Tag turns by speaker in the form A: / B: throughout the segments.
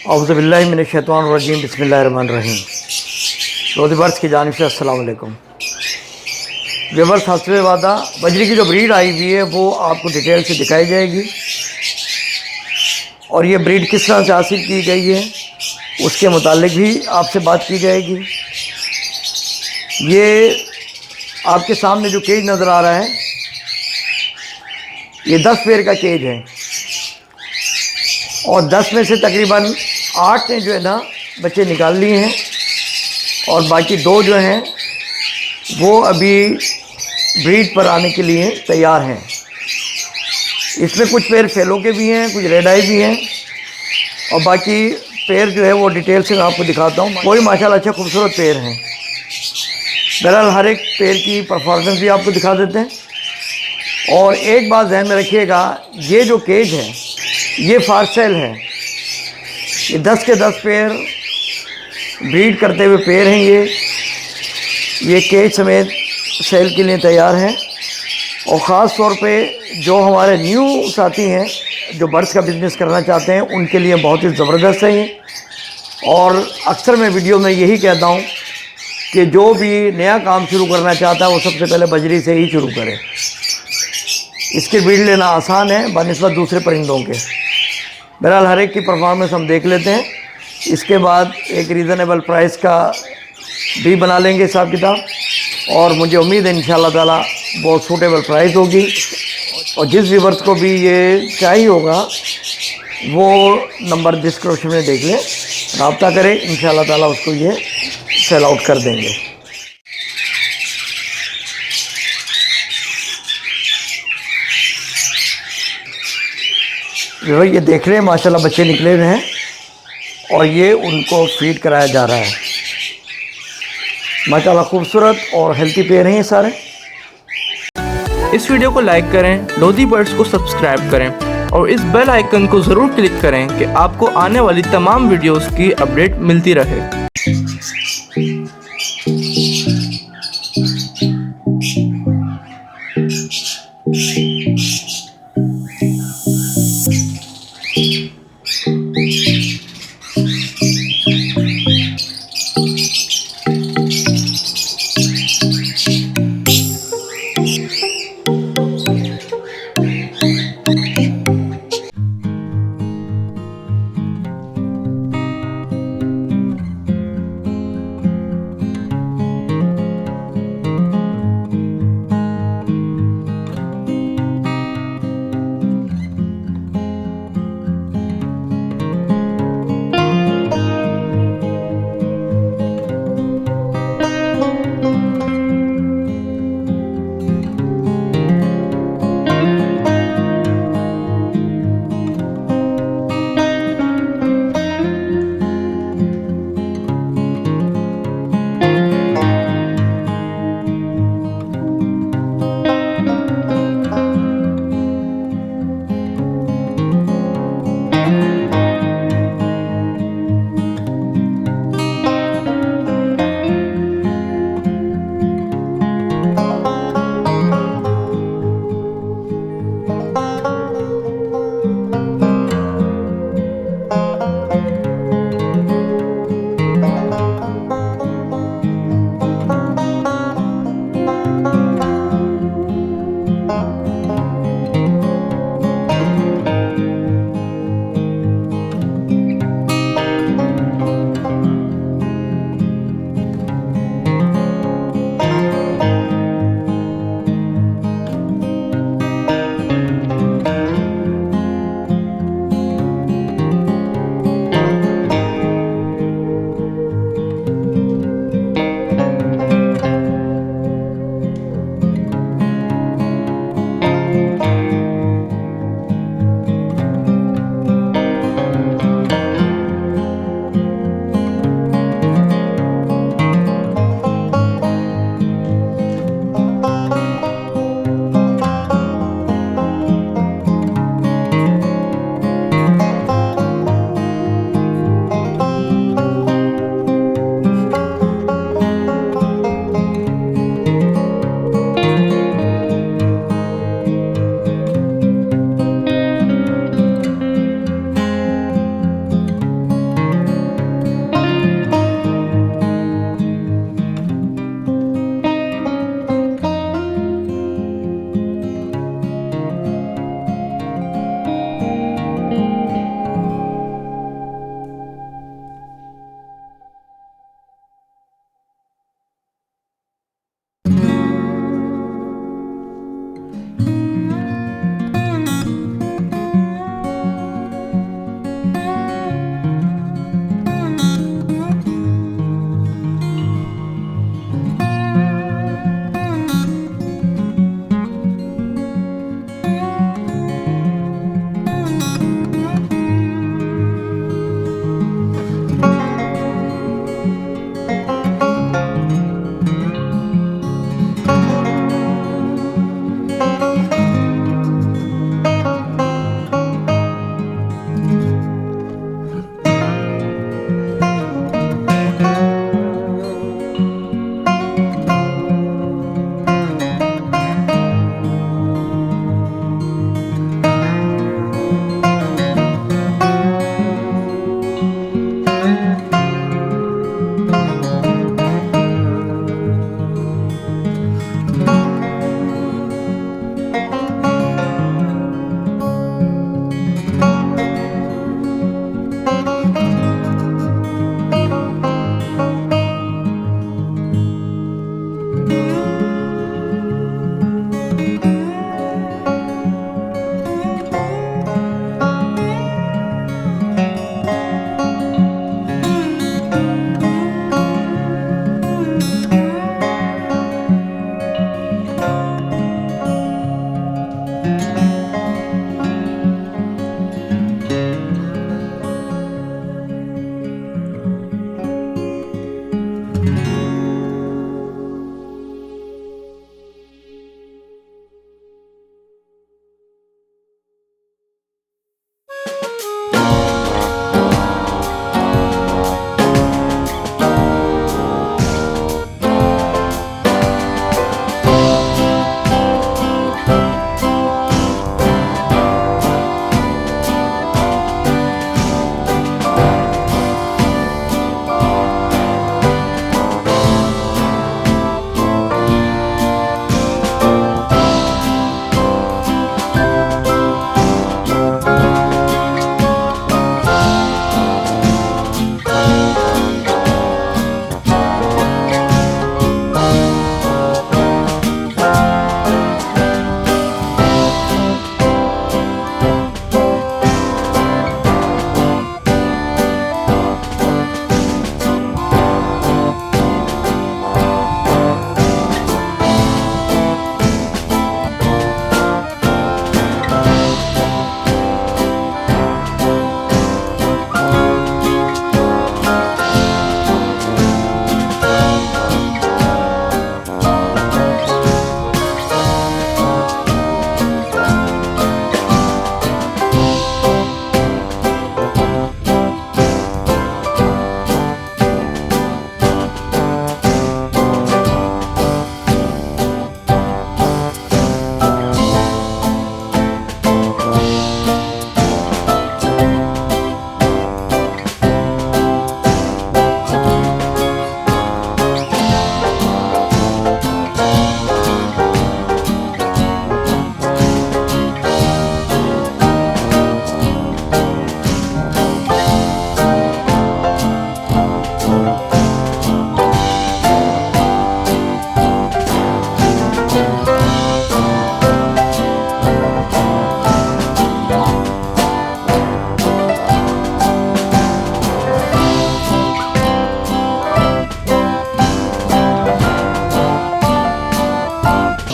A: औज़ुबिल्लाहि मिनश्शैतानिर्रजीम बिस्मिल्लाहिर्रहमानिर्रहीम। रोज़बर्स की जानिब से अस्सलाम वालेकुम। व्यूअर्स, हस्बे वादा बजरी की जो ब्रीड आई हुई है वो आपको डिटेल से दिखाई जाएगी और ये ब्रीड किस तरह से हासिल की गई है उसके मुतालिक भी आपसे बात की जाएगी। ये आपके सामने जो केज नज़र आ रहा है ये 10 पेयर का केज है और 10 में से तकरीबन 8 ने जो है ना बच्चे निकाल लिए हैं और बाकी 2 जो हैं वो अभी ब्रीड पर आने के लिए तैयार हैं। इसमें कुछ पेयर फेलो के भी हैं, कुछ रेड आई भी हैं और बाकी पेयर जो है वो डिटेल से मैं आपको दिखाता हूँ। कोई माशाल्लाह अच्छा खूबसूरत पेयर हैं। बहरहाल हर एक पेयर की परफॉर्मेंस भी आपको दिखा देते हैं। और एक बात ध्यान में रखिएगा, ये जो केज है ये फार सेल है। ये 10 के 10 पेयर ब्रीड करते हुए पेयर हैं। ये केज समेत सेल के लिए तैयार हैं और ख़ास तौर पे जो हमारे न्यू साथी हैं जो बर्ड्स का बिज़नेस करना चाहते हैं उनके लिए बहुत ही ज़बरदस्त है ये। और अक्सर मैं वीडियो में यही कहता हूँ कि जो भी नया काम शुरू करना चाहता है वो सबसे पहले बजरी से ही शुरू करे। इसकी ब्रीड लेना आसान है बनिस्बत दूसरे परिंदों के। बहरहाल हर एक की परफॉर्मेंस हम देख लेते हैं, इसके बाद एक रीज़नेबल प्राइस का भी बना लेंगे हिसाब किताब और मुझे उम्मीद है इंशाल्लाह ताला बहुत सूटेबल प्राइस होगी। और जिस व्यूअर्स को भी ये चाहिए होगा वो नंबर डिस्क्रिप्शन में देख लें, रब्ता करें, इंशाल्लाह ताला उसको ये सेल आउट कर देंगे। ये देख रहे हैं माशाल्लाह बच्चे निकले हुए हैं और ये उनको फीड कराया जा रहा है। माशाल्लाह खूबसूरत और हेल्थी पेयर हैं ये सारे।
B: इस वीडियो को लाइक करें, लोधी बर्ड्स को सब्सक्राइब करें और इस बेल आइकन को ज़रूर क्लिक करें कि आपको आने वाली तमाम वीडियोस की अपडेट मिलती रहे।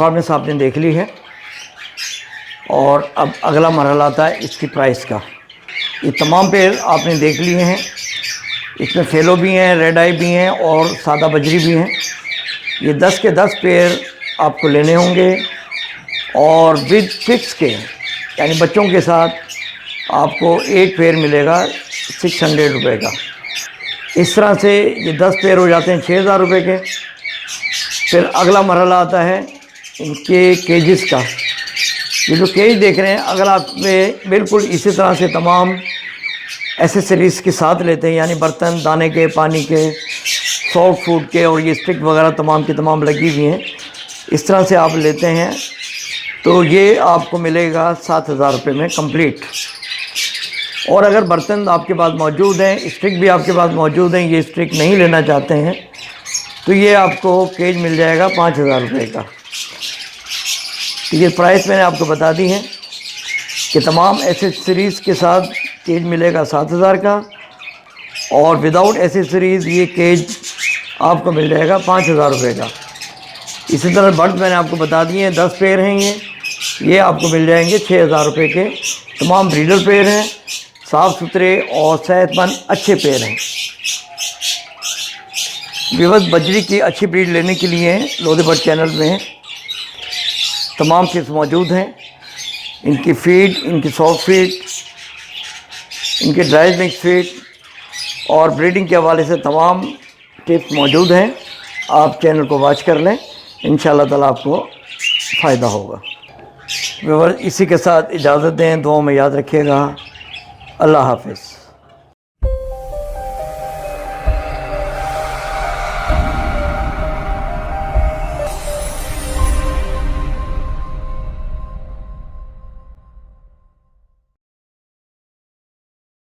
A: परफॉर्मेंस आपने देख ली है और अब अगला मरहला आता है इसकी प्राइस का। ये तमाम पेड़ आपने देख लिए हैं, इसमें फेलो भी हैं, रेड आई भी हैं और सादा बजरी भी हैं। ये 10 के 10 पेड़ आपको लेने होंगे और विद फिक्स के यानी बच्चों के साथ आपको एक पेड़ मिलेगा 600 रुपये का। इस तरह से ये 10 पेड़ हो जाते हैं 6000 रुपये के। फिर अगला मरहला आता है इनके केजेस का। ये जो केज देख रहे हैं, अगर आप बिल्कुल इसी तरह से तमाम एसेसरीज़ के साथ लेते हैं, यानी बर्तन, दाने के, पानी के, सॉफ्ट फूड के और ये स्टिक वगैरह तमाम की तमाम लगी हुई हैं, इस तरह से आप लेते हैं तो ये आपको मिलेगा 7000 रुपये में कंप्लीट। और अगर बर्तन आपके पास मौजूद हैं, स्टिक भी आपके पास मौजूद हैं, ये स्टिक नहीं लेना चाहते हैं, तो ये आपको केज मिल जाएगा 5000 रुपये का। तो ये प्राइस मैंने आपको बता दी है कि तमाम एसेसरीज़ के साथ केज मिलेगा 7000 का और विदाउट एसेसरीज़ ये केज आपको मिल जाएगा 5000 रुपये का। इसी तरह बर्ड मैंने आपको बता दिए हैं, 10 पेड़ हैं ये आपको मिल जाएंगे 6000 रुपये के। तमाम ब्रीडर पेड़ हैं, साफ़ सुथरे और सेहतमंद अच्छे पेड़ हैं। विवश बजरी की अच्छी ब्रीड लेने के लिए लोधी बर्ड चैनल में तमाम किस्म मौजूद हैं। इनकी फीड, इनकी सॉफ्ट फीड, इनके ड्राई मिक्स फीड और ब्रीडिंग के हवाले से तमाम टिप्स मौजूद हैं। आप चैनल को वॉच कर लें, इंशाअल्लाह ताला आपको फ़ायदा होगा। व्यूअर्स, इसी के साथ इजाज़त दें, दुआ में याद रखिएगा। अल्लाह हाफ़िज़।